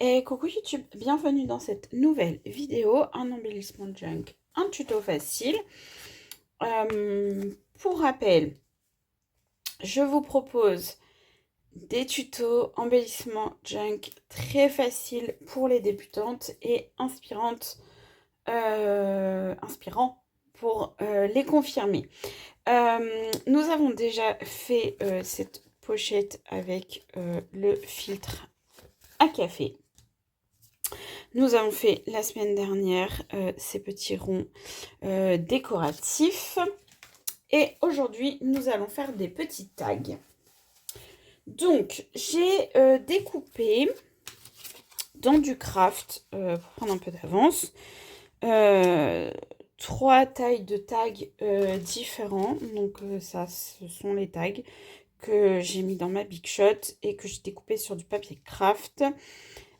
Et coucou YouTube, bienvenue dans cette nouvelle vidéo, un embellissement junk, un tuto facile. Pour rappel, je vous propose des tutos embellissement junk très faciles pour les débutantes et inspirants pour les confirmer. Nous avons déjà fait cette pochette avec le filtre à café. Nous avons fait la semaine dernière ces petits ronds décoratifs. Et aujourd'hui, nous allons faire des petits tags. Donc, j'ai découpé dans du craft, pour prendre un peu d'avance, 3 tailles de tags différents. Donc, ça, ce sont les tags que j'ai mis dans ma Big Shot et que j'ai découpé sur du papier craft.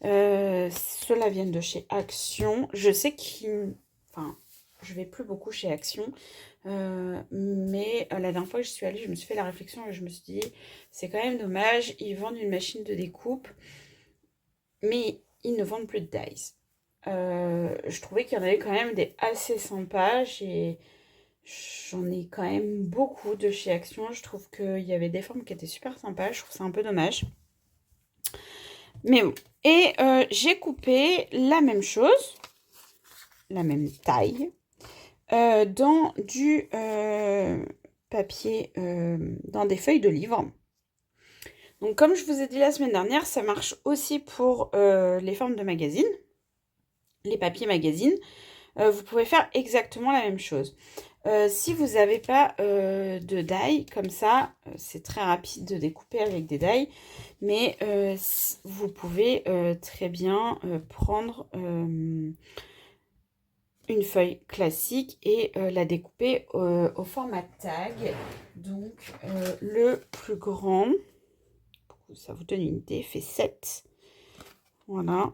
Ceux-là viennent de chez Action. Je sais je vais plus beaucoup chez Action, mais la dernière fois que je suis allée, je me suis fait la réflexion et je me suis dit, c'est quand même dommage, ils vendent une machine de découpe, mais ils ne vendent plus de dies. Je trouvais qu'il y en avait quand même des assez sympas. J'en ai quand même beaucoup de chez Action. Je trouve qu'il y avait des formes qui étaient super sympas. Je trouve ça un peu dommage. Mais bon. Et j'ai coupé la même chose, la même taille, dans du papier, dans des feuilles de livre. Donc comme je vous ai dit la semaine dernière, ça marche aussi pour les formes de magazines, les papiers magazines. Vous pouvez faire exactement la même chose. Si vous n'avez pas de die comme ça, c'est très rapide de découper avec des die, mais vous pouvez très bien prendre une feuille classique et la découper au format tag. Donc le plus grand, pour que ça vous donne une idée, fait 7. Voilà.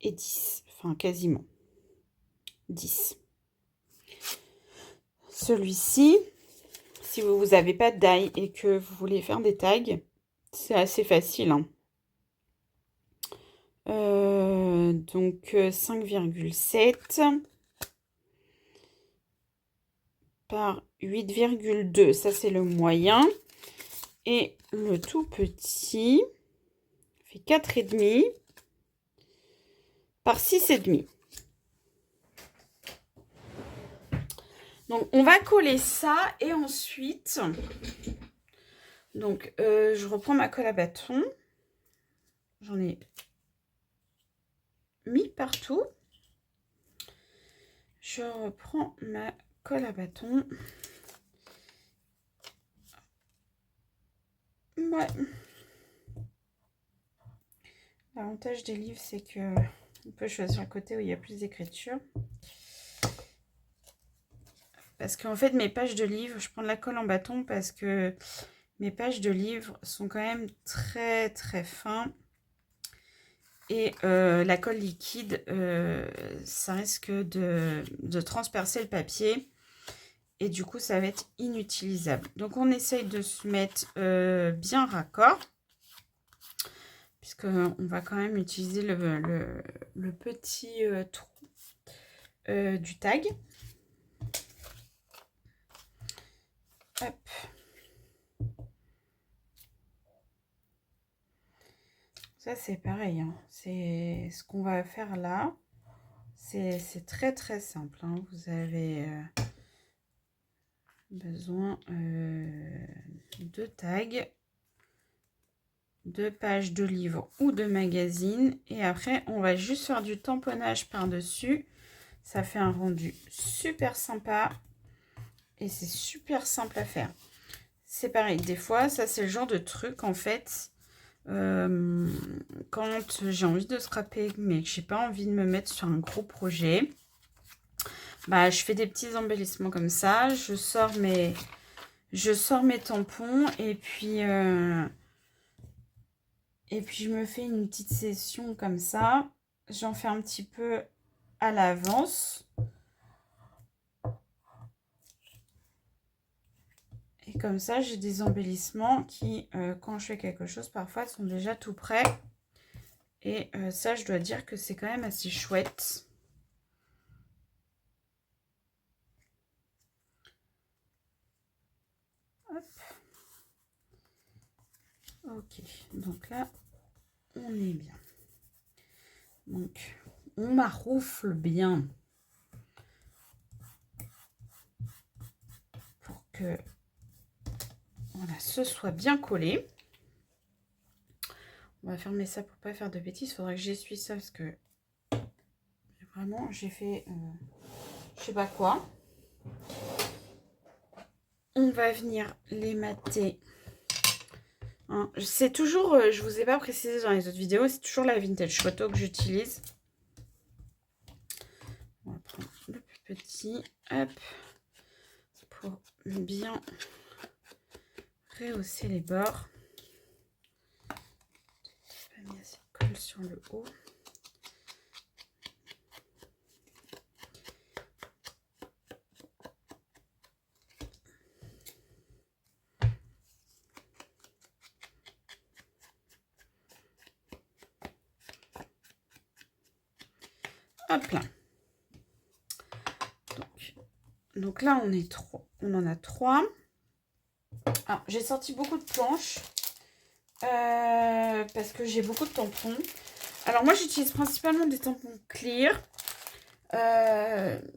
Et 10, enfin quasiment 10. Celui-ci, si vous n'avez pas de die et que vous voulez faire des tags, c'est assez facile, hein. Donc 5,7 par 8,2, ça c'est le moyen. Et le tout petit fait 4,5 par 6,5. Donc on va coller ça et ensuite, donc je reprends ma colle à bâton. J'en ai mis partout. Je reprends ma colle à bâton. Ouais. L'avantage des livres, c'est que on peut choisir le côté où il y a plus d'écriture. Parce qu'en fait, mes pages de livres, je prends de la colle en bâton parce que mes pages de livres sont quand même très très fins. Et la colle liquide, ça risque de transpercer le papier. Et du coup, ça va être inutilisable. Donc, on essaye de se mettre bien raccord. Puisqu'on va quand même utiliser le petit trou du tag. Hop. Ça, c'est pareil, hein. C'est ce qu'on va faire là. C'est très, très simple, hein. Vous avez besoin de tags, de pages de livres ou de magazines. Et après, on va juste faire du tamponnage par-dessus. Ça fait un rendu super sympa. Et c'est super simple à faire. C'est pareil, des fois, ça c'est le genre de truc en fait, quand j'ai envie de scraper mais que j'ai pas envie de me mettre sur un gros projet, bah je fais des petits embellissements comme ça, je sors mes tampons et puis je me fais une petite session comme ça, j'en fais un petit peu à l'avance. Et comme ça, j'ai des embellissements qui, quand je fais quelque chose, parfois sont déjà tout prêts Et ça, je dois dire que c'est quand même assez chouette. Hop. Ok, donc là, on est bien. Donc, on maroufle bien. Pour que voilà, ce soit bien collé. On va fermer ça pour pas faire de bêtises. Il faudra que j'essuie ça parce que vraiment, j'ai fait je sais pas quoi. On va venir les mater. Hein, c'est toujours, je vous ai pas précisé dans les autres vidéos, c'est toujours la vintage photo que j'utilise. On va prendre le plus petit, hop, pour bien rehausser les bords. Pas mis assez de colle sur le haut. Hop là. Donc là, on en a 3. Alors, j'ai sorti beaucoup de planches parce que j'ai beaucoup de tampons. Alors, moi, j'utilise principalement des tampons clear.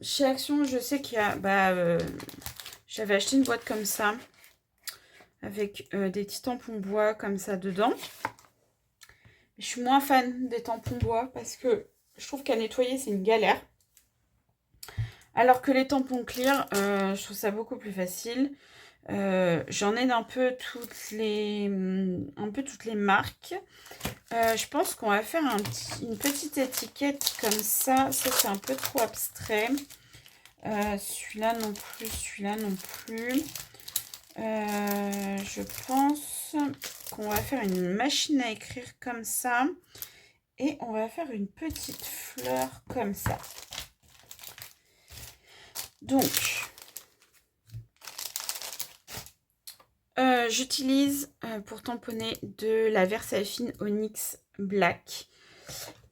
Chez Action, je sais qu'il y a... j'avais acheté une boîte comme ça avec des petits tampons bois comme ça dedans. Je suis moins fan des tampons bois parce que je trouve qu'à nettoyer, c'est une galère. Alors que les tampons clear, je trouve ça beaucoup plus facile. J'en ai un peu toutes les marques. Je pense qu'on va faire une petite étiquette comme ça. Ça, c'est un peu trop abstrait. Celui-là non plus, celui-là non plus. Je pense qu'on va faire une machine à écrire comme ça. Et on va faire une petite fleur comme ça. Donc, j'utilise pour tamponner de la Versafine Onyx Black.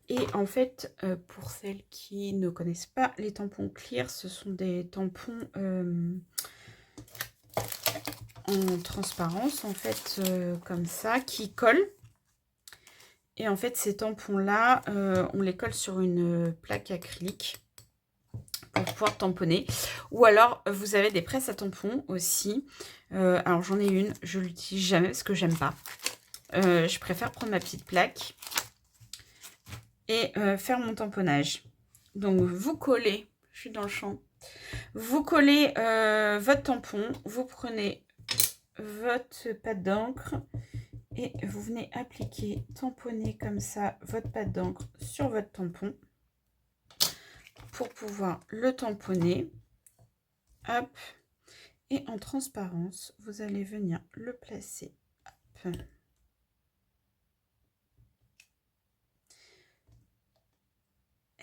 Et en fait, pour celles qui ne connaissent pas, les tampons clear, ce sont des tampons en transparence, en fait, comme ça, qui collent. Et en fait, ces tampons-là, on les colle sur une plaque acrylique pour pouvoir tamponner. Ou alors, vous avez des presses à tampons aussi. Alors, j'en ai une, je l'utilise jamais parce que j'aime pas. Je préfère prendre ma petite plaque et faire mon tamponnage. Donc, vous collez, je suis dans le champ, vous collez votre tampon, vous prenez votre pâte d'encre et vous venez appliquer, tamponner comme ça votre pâte d'encre sur votre tampon pour pouvoir le tamponner. Hop. Et en transparence, vous allez venir le placer. Hop.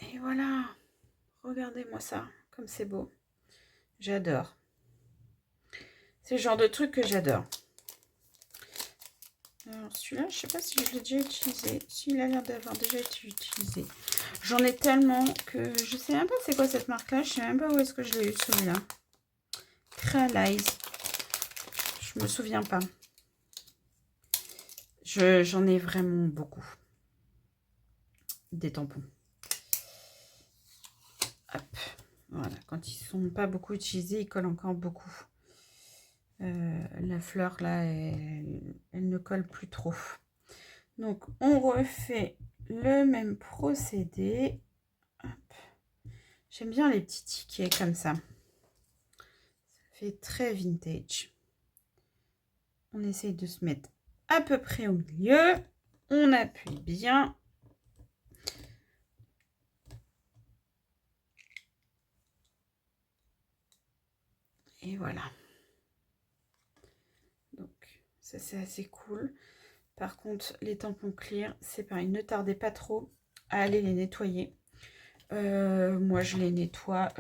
Et voilà. Regardez-moi ça, comme c'est beau. J'adore. C'est le genre de truc que j'adore. Alors celui-là, je ne sais pas si je l'ai déjà utilisé. S'il a l'air d'avoir déjà été utilisé. J'en ai tellement que je ne sais même pas c'est quoi cette marque-là. Je ne sais même pas où est-ce que je l'ai eu celui-là. Crealize. Je me souviens pas. J'en ai vraiment beaucoup. Des tampons. Hop. Voilà. Quand ils sont pas beaucoup utilisés, ils collent encore beaucoup. La fleur là, elle ne colle plus trop. Donc on refait le même procédé. J'aime bien les petits tickets comme ça. Ça fait très vintage. On essaye de se mettre à peu près au milieu. On appuie bien. Et voilà. Donc ça c'est assez cool. Par contre, les tampons clear, c'est pareil. Ne tardez pas trop à aller les nettoyer. Moi, je les nettoie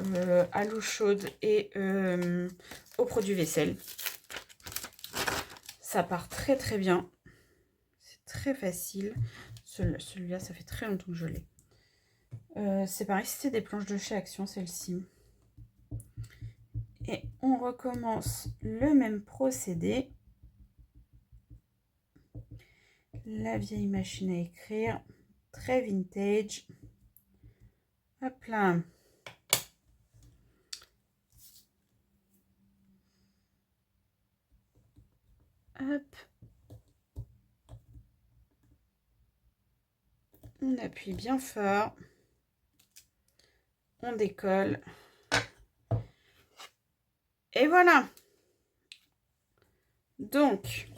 à l'eau chaude et au produit vaisselle. Ça part très très bien. C'est très facile. Celui-là, ça fait très longtemps que je l'ai. C'est pareil, c'était des planches de chez Action, celle-ci. Et on recommence le même procédé. La vieille machine à écrire, très vintage. Hop là. Hop. On appuie bien fort. On décolle. Et voilà. Donc,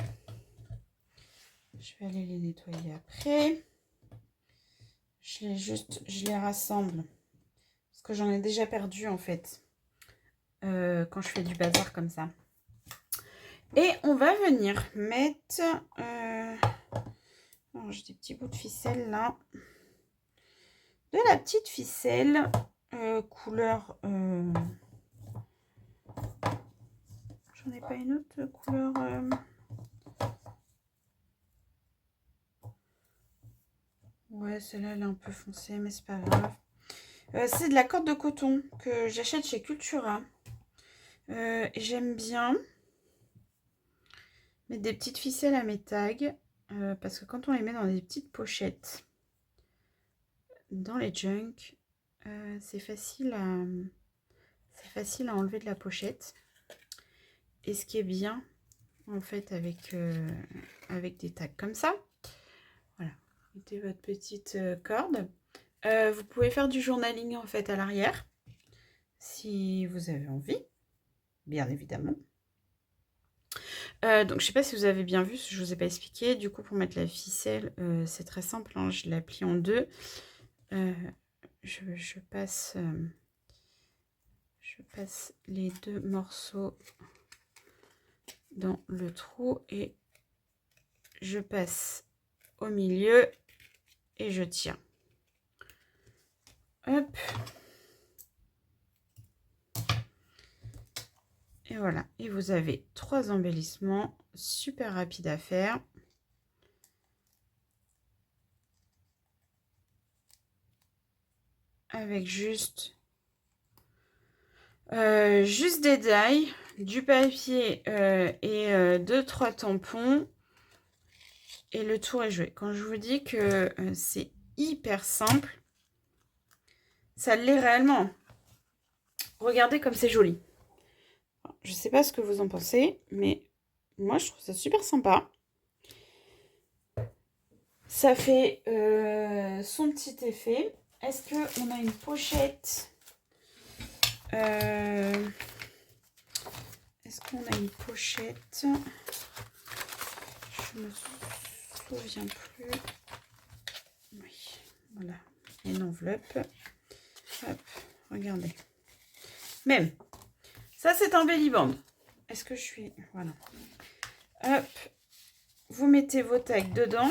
je vais aller les nettoyer après. Je les rassemble. Parce que j'en ai déjà perdu en fait. Quand je fais du bazar comme ça. Et on va venir mettre... j'ai des petits bouts de ficelle là. De la petite ficelle couleur... J'en ai pas une autre couleur... Ouais, celle-là, elle est un peu foncée, mais c'est pas grave. C'est de la corde de coton que j'achète chez Cultura. J'aime bien mettre des petites ficelles à mes tags. Parce que quand on les met dans des petites pochettes, dans les junks, c'est facile à enlever de la pochette. Et ce qui est bien, en fait, avec des tags comme ça, voilà, mettez votre petite corde. Vous pouvez faire du journaling, en fait, à l'arrière, si vous avez envie, bien évidemment. Donc, je sais pas si vous avez bien vu, je vous ai pas expliqué. Du coup, pour mettre la ficelle, c'est très simple, hein, je la plie en deux. Je passe les deux morceaux dans le trou et je passe au milieu et je tire. Hop. Et voilà. Et vous avez 3 embellissements super rapides à faire. Avec juste des die, du papier et 2-3 tampons. Et le tour est joué. Quand je vous dis que c'est hyper simple, ça l'est réellement. Regardez comme c'est joli. Je sais pas ce que vous en pensez, mais moi je trouve ça super sympa. Ça fait son petit effet. Est-ce qu'on a une pochette Est-ce qu'on a une pochette? Je me souviens plus. Oui, voilà. Une enveloppe. Hop, regardez. Même. Ça, c'est un belly band. Est-ce que je suis... Voilà. Hop. Vous mettez vos tags dedans.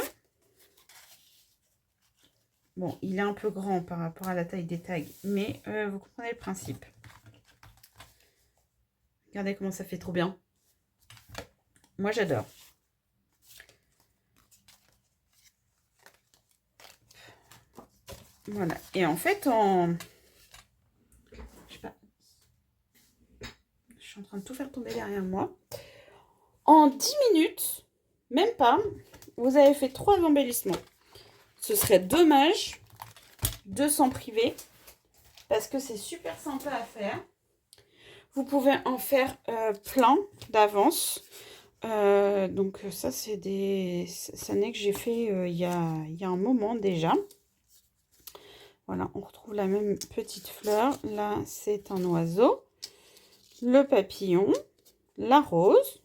Bon, il est un peu grand par rapport à la taille des tags, mais vous comprenez le principe. Regardez comment ça fait trop bien. Moi, j'adore. Voilà. Et en fait, je sais pas. Je suis en train de tout faire tomber derrière moi. En 10 minutes, même pas, vous avez fait 3 embellissements. Ce serait dommage de s'en priver parce que c'est super sympa à faire. Vous pouvez en faire plein d'avance. Donc ça, c'est des... Ça n'est que j'ai fait il y a un moment déjà. Voilà, on retrouve la même petite fleur. Là, c'est un oiseau. Le papillon. La rose.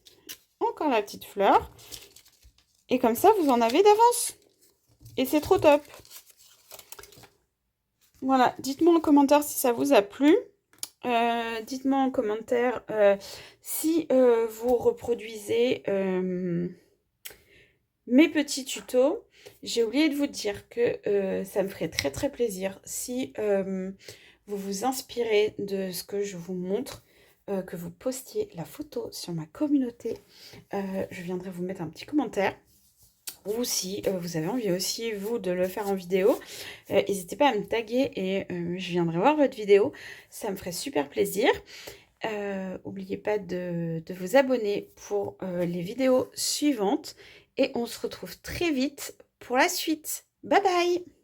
Encore la petite fleur. Et comme ça, vous en avez d'avance. Et c'est trop top. Voilà, dites-moi en commentaire si ça vous a plu. Dites-moi en commentaire si vous reproduisez mes petits tutos. J'ai oublié de vous dire que ça me ferait très très plaisir si vous vous inspirez de ce que je vous montre, que vous postiez la photo sur ma communauté. Je viendrai vous mettre un petit commentaire. ou si vous avez envie aussi, vous, de le faire en vidéo, n'hésitez pas à me taguer et je viendrai voir votre vidéo. Ça me ferait super plaisir. N'oubliez pas de vous abonner pour les vidéos suivantes et on se retrouve très vite pour la suite. Bye bye!